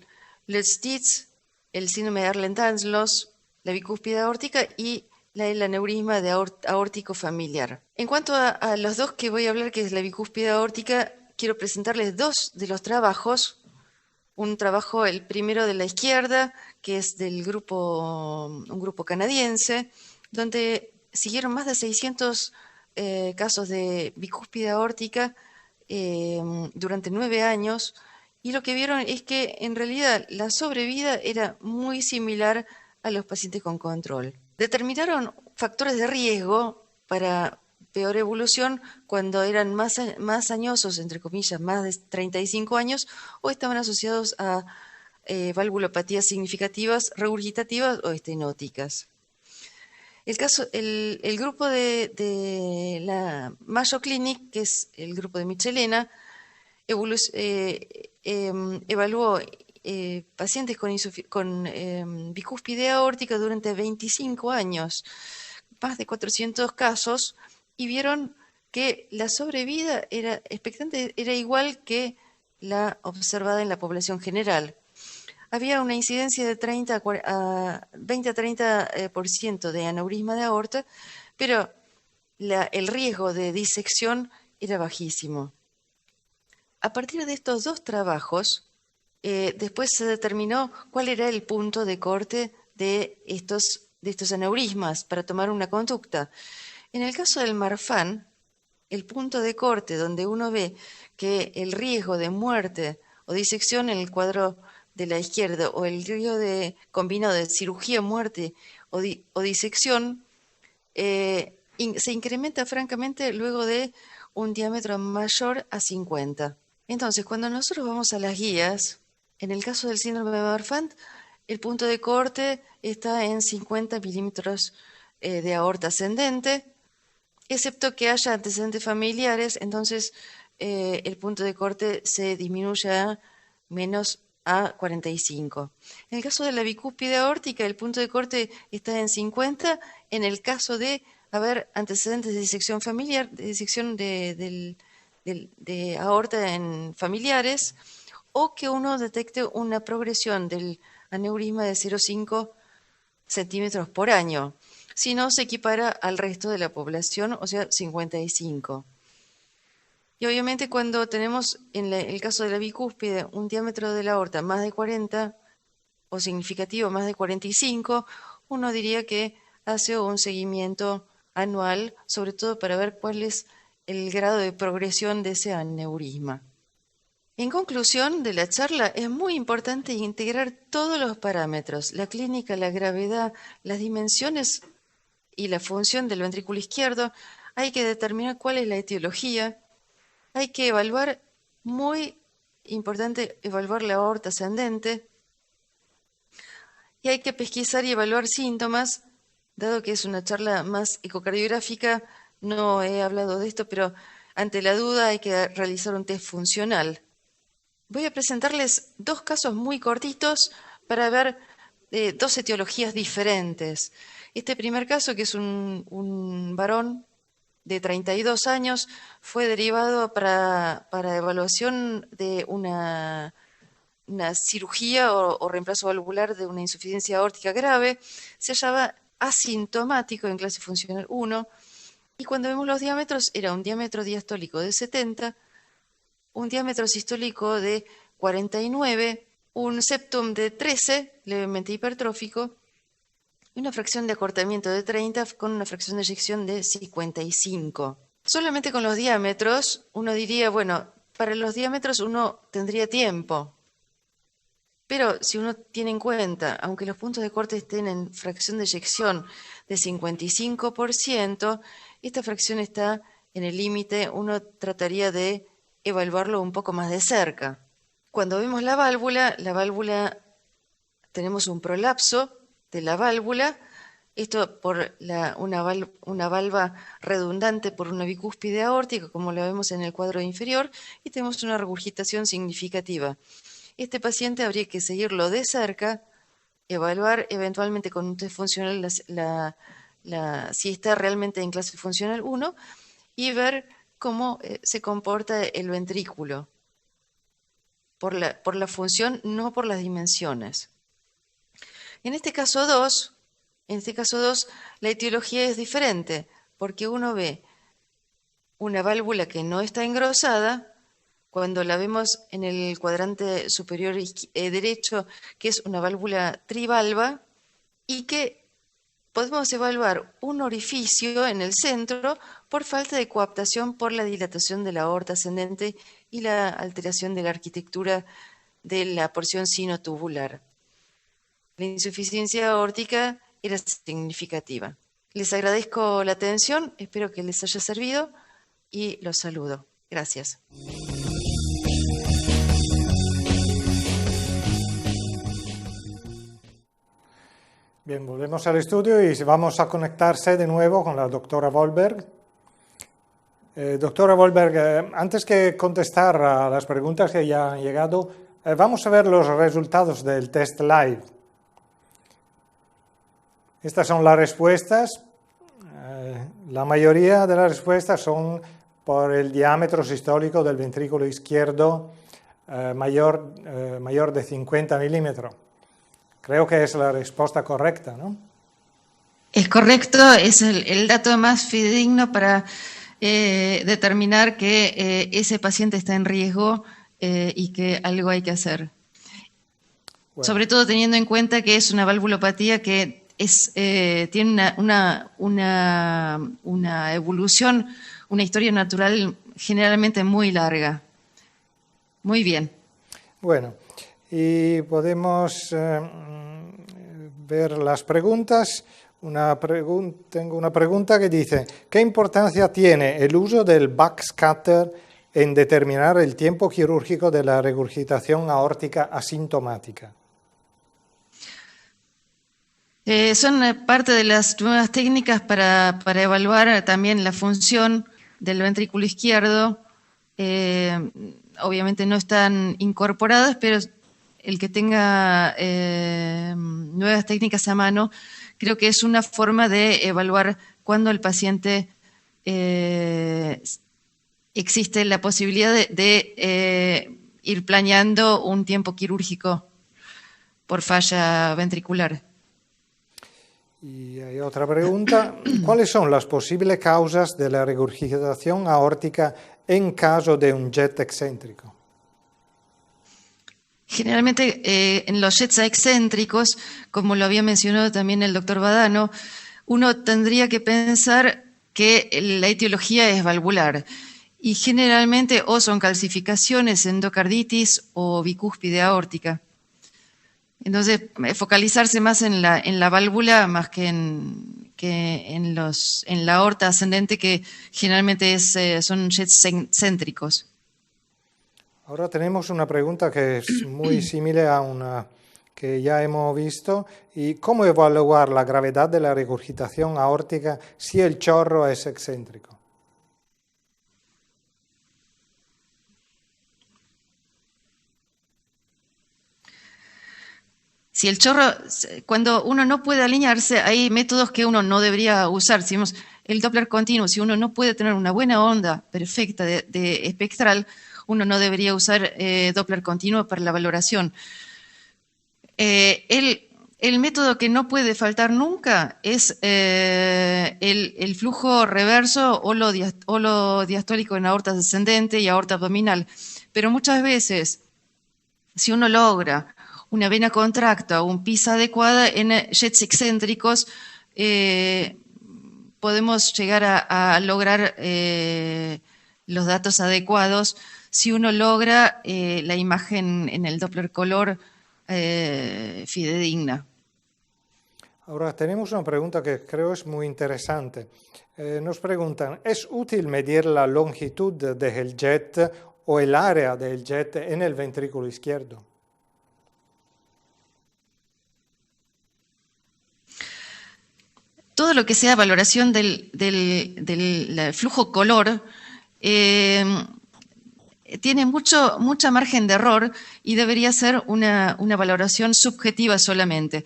Speaker 2: Lesch-Dietz, el síndrome de Ehlers-Danlos, la bicúspide aórtica y el aneurisma de aórtico familiar. En cuanto a los dos que voy a hablar, que es la bicúspide aórtica, quiero presentarles dos de los trabajos. Un trabajo, el primero de la izquierda, que es un grupo canadiense, donde siguieron más de 600 casos de bicúspide aórtica durante 9 años, y lo que vieron es que en realidad la sobrevida era muy similar a los pacientes con control. Determinaron factores de riesgo para peor evolución cuando eran más añosos, entre comillas, más de 35 años, o estaban asociados a valvulopatías significativas, regurgitativas o estenóticas. El grupo de la Mayo Clinic, que es el grupo de Michelena, evaluó pacientes con bicúspide aórtica durante 25 años, más de 400 casos, y vieron que la sobrevida expectante era igual que la observada en la población general. Había una incidencia de 20 a 30% de aneurisma de aorta, pero el riesgo de disección era bajísimo. A partir de estos dos trabajos, después se determinó cuál era el punto de corte de estos aneurismas para tomar una conducta. En el caso del Marfan, el punto de corte donde uno ve que el riesgo de muerte o disección en el cuadro de la izquierda, o el riesgo combinado de cirugía, muerte o disección, se incrementa francamente luego de un diámetro mayor a 50. Entonces, cuando nosotros vamos a las guías, en el caso del síndrome de Marfan, el punto de corte está en 50 milímetros de aorta ascendente, excepto que haya antecedentes familiares, entonces el punto de corte se disminuye a menos a 45. En el caso de la bicúspide aórtica, el punto de corte está en 50, en el caso de haber antecedentes de disección familiar, de disección de aorta en familiares, o que uno detecte una progresión del aneurisma de 0,5 centímetros por año. Si no, se equipara al resto de la población, o sea, 55. Y obviamente cuando tenemos, en el caso de la bicúspide, un diámetro de la aorta más de 40, o significativo más de 45, uno diría que hace un seguimiento anual, sobre todo para ver cuál es el grado de progresión de ese aneurisma. En conclusión de la charla, es muy importante integrar todos los parámetros, la clínica, la gravedad, las dimensiones y la función del ventrículo izquierdo. Hay que determinar cuál es la etiología. Hay que evaluar, muy importante, evaluar la aorta ascendente. Y hay que pesquisar y evaluar síntomas. Dado que es una charla más ecocardiográfica, no he hablado de esto, pero ante la duda hay que realizar un test funcional. Voy a presentarles dos casos muy cortitos para ver dos etiologías diferentes. Este primer caso, que es un varón de 32 años, fue derivado para evaluación de una cirugía o reemplazo valvular de una insuficiencia aórtica grave. Se hallaba asintomático en clase funcional 1, y cuando vemos los diámetros era un diámetro diastólico de 70, un diámetro sistólico de 49, un septum de 13, levemente hipertrófico, y una fracción de acortamiento de 30 con una fracción de eyección de 55. Solamente con los diámetros, uno diría, bueno, para los diámetros uno tendría tiempo. Pero si uno tiene en cuenta, aunque los puntos de corte estén en fracción de eyección de 55%, esta fracción está en el límite, uno trataría de evaluarlo un poco más de cerca. Cuando vemos la válvula tenemos un prolapso de la válvula, esto por una valva redundante por una bicúspide aórtica, como lo vemos en el cuadro inferior, y tenemos una regurgitación significativa. Este paciente habría que seguirlo de cerca, evaluar eventualmente con un test funcional si está realmente en clase funcional 1 y ver cómo se comporta el ventrículo por la función, no por las dimensiones. En este caso 2, la etiología es diferente, porque uno ve una válvula que no está engrosada, cuando la vemos en el cuadrante superior derecho, que es una válvula trivalva, y que podemos evaluar un orificio en el centro por falta de coaptación por la dilatación de la aorta ascendente y la alteración de la arquitectura de la porción sinotubular. La insuficiencia aórtica era significativa. Les agradezco la atención, espero que les haya servido y los saludo. Gracias.
Speaker 1: Bien, volvemos al estudio y vamos a conectarse de nuevo con la doctora Wohlberg. Doctora Wohlberg, antes que contestar a las preguntas que ya han llegado, vamos a ver los resultados del test live. Estas son las respuestas. La mayoría de las respuestas son por el diámetro sistólico del ventrículo izquierdo mayor de 50 milímetros. Creo que es la respuesta correcta, ¿no?
Speaker 2: Es correcto, es el dato más fidedigno para determinar que ese paciente está en riesgo y que algo hay que hacer. Bueno. Sobre todo teniendo en cuenta que es una valvulopatía que tiene una evolución, una historia natural generalmente muy larga. Muy bien.
Speaker 1: Bueno, y podemos ver las preguntas. Tengo una pregunta que dice: ¿qué importancia tiene el uso del backscatter en determinar el tiempo quirúrgico de la regurgitación aórtica asintomática?
Speaker 2: Son parte de las nuevas técnicas para evaluar también la función del ventrículo izquierdo. Obviamente no están incorporadas, pero el que tenga nuevas técnicas a mano, creo que es una forma de evaluar cuándo el paciente existe la posibilidad de ir planeando un tiempo quirúrgico por falla ventricular.
Speaker 1: Y hay otra pregunta: ¿cuáles son las posibles causas de la regurgitación aórtica en caso de un jet excéntrico?
Speaker 2: Generalmente en los jets excéntricos, como lo había mencionado también el doctor Badano, uno tendría que pensar que la etiología es valvular y generalmente o son calcificaciones, endocarditis o bicúspide aórtica. Entonces, focalizarse más en la válvula más que en la aorta ascendente, que generalmente son jets céntricos.
Speaker 1: Ahora tenemos una pregunta que es muy similar a una que ya hemos visto. ¿Y cómo evaluar la gravedad de la regurgitación aórtica si el chorro es excéntrico?
Speaker 2: Si el chorro, cuando uno no puede alinearse, hay métodos que uno no debería usar. Si vemos el Doppler continuo, si uno no puede tener una buena onda perfecta de espectral, uno no debería usar Doppler continuo para la valoración. El método que no puede faltar nunca es el flujo reverso o lo diastólico en aorta descendente y aorta abdominal. Pero muchas veces, si uno logra una vena contracta o un PIS adecuada en jets excéntricos, podemos llegar a lograr los datos adecuados si uno logra la imagen en el Doppler color fidedigna.
Speaker 1: Ahora tenemos una pregunta que creo es muy interesante. Nos preguntan, ¿es útil medir la longitud del jet o el área del jet en el ventrículo izquierdo?
Speaker 2: Todo lo que sea valoración del flujo color tiene mucha margen de error y debería ser una valoración subjetiva solamente.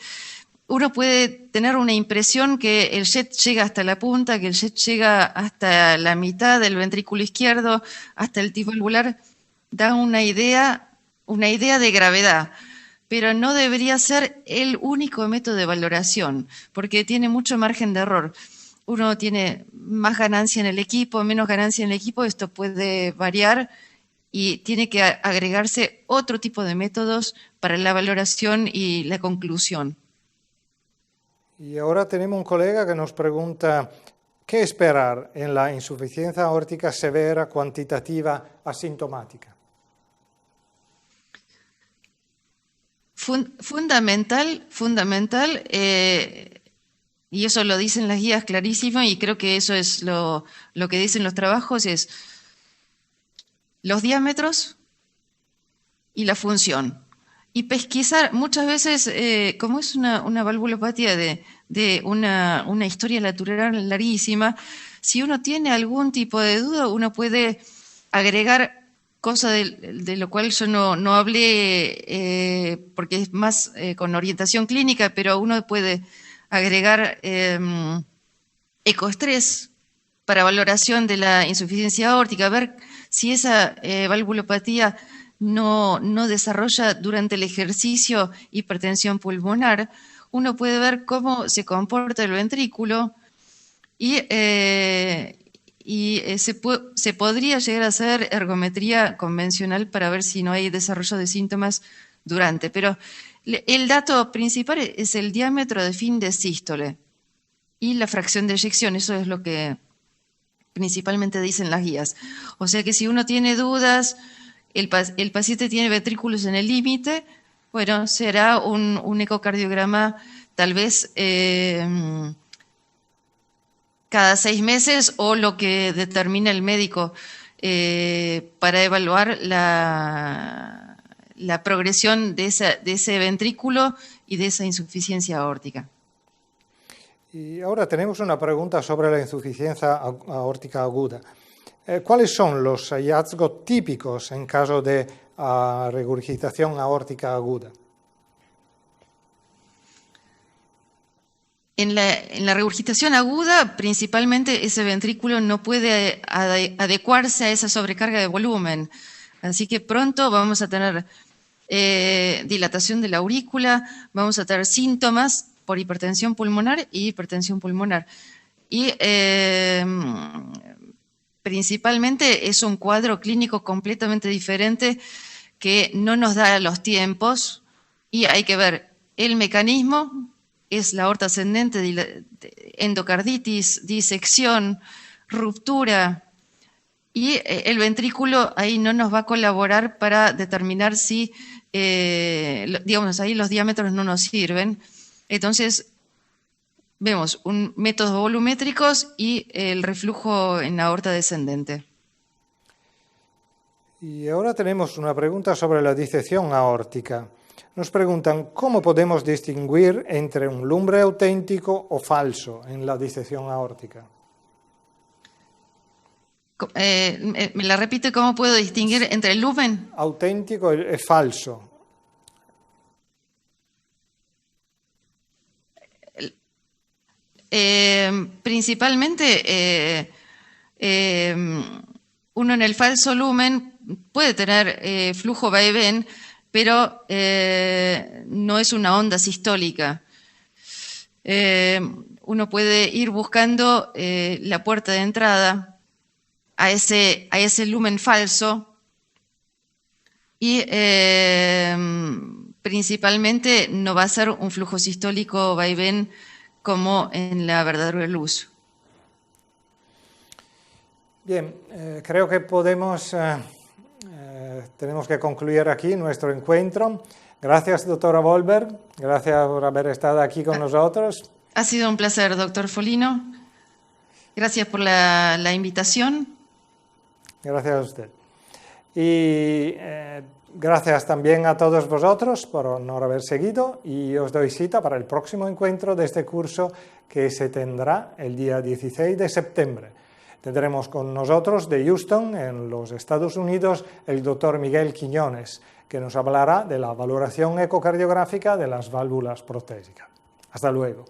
Speaker 2: Uno puede tener una impresión que el jet llega hasta la punta, que el jet llega hasta la mitad del ventrículo izquierdo, hasta el tip valvular, da una idea de gravedad, pero no debería ser el único método de valoración, porque tiene mucho margen de error. Uno tiene más ganancia en el equipo, menos ganancia en el equipo, esto puede variar y tiene que agregarse otro tipo de métodos para la valoración y la conclusión.
Speaker 1: Y ahora tenemos un colega que nos pregunta, ¿qué esperar en la insuficiencia aórtica severa cuantitativa asintomática?
Speaker 2: Fundamental, y eso lo dicen las guías clarísimo, y creo que eso es lo que dicen los trabajos, es los diámetros y la función. Y pesquisar, muchas veces, como es una valvulopatía de una historia lateral larguísima, si uno tiene algún tipo de duda, uno puede agregar cosas de lo cual yo no hablé, porque es más con orientación clínica, pero uno puede agregar ecoestrés para valoración de la insuficiencia aórtica, ver si esa valvulopatía no desarrolla durante el ejercicio hipertensión pulmonar. Uno puede ver cómo se comporta el ventrículo y se podría llegar a hacer ergometría convencional para ver si no hay desarrollo de síntomas durante. Pero el dato principal es el diámetro de fin de sístole y la fracción de eyección. Eso es lo que principalmente dicen las guías. O sea que si uno tiene dudas, el paciente tiene ventrículos en el límite, bueno, será un ecocardiograma tal vez cada 6 meses o lo que determina el médico para evaluar la progresión de ese ventrículo y de esa insuficiencia aórtica.
Speaker 1: Y ahora tenemos una pregunta sobre la insuficiencia aórtica aguda. ¿Cuáles son los hallazgos típicos en caso de regurgitación aórtica aguda?
Speaker 2: En la regurgitación aguda, principalmente ese ventrículo no puede adecuarse a esa sobrecarga de volumen. Así que pronto vamos a tener dilatación de la aurícula, vamos a tener síntomas por hipertensión pulmonar y hipertensión pulmonar. Y principalmente es un cuadro clínico completamente diferente que no nos da los tiempos y hay que ver el mecanismo. Es la aorta ascendente, endocarditis, disección, ruptura, y el ventrículo ahí no nos va a colaborar para determinar si, digamos, ahí los diámetros no nos sirven. Entonces, vemos métodos volumétricos y el reflujo en la aorta descendente.
Speaker 1: Y ahora tenemos una pregunta sobre la disección aórtica. Nos preguntan, ¿cómo podemos distinguir entre un lumbre auténtico o falso en la disección aórtica?
Speaker 2: ¿Me la repite? ¿Cómo puedo distinguir entre el lumen?
Speaker 1: Auténtico y falso.
Speaker 2: Principalmente, uno en el falso lumen puede tener flujo vaivén, pero no es una onda sistólica. Uno puede ir buscando la puerta de entrada a ese lumen falso y principalmente no va a ser un flujo sistólico vaivén como en la verdadera luz.
Speaker 1: Bien, creo que tenemos que concluir aquí nuestro encuentro. Gracias, doctora Wohlberg. Gracias por haber estado aquí con nosotros.
Speaker 2: Ha sido un placer, doctor Folino. Gracias por la invitación.
Speaker 1: Gracias a usted. Y gracias también a todos vosotros por no haber seguido y os doy cita para el próximo encuentro de este curso que se tendrá el día 16 de septiembre. Tendremos con nosotros de Houston, en los Estados Unidos, el doctor Miguel Quiñones, que nos hablará de la valoración ecocardiográfica de las válvulas protésicas. Hasta luego.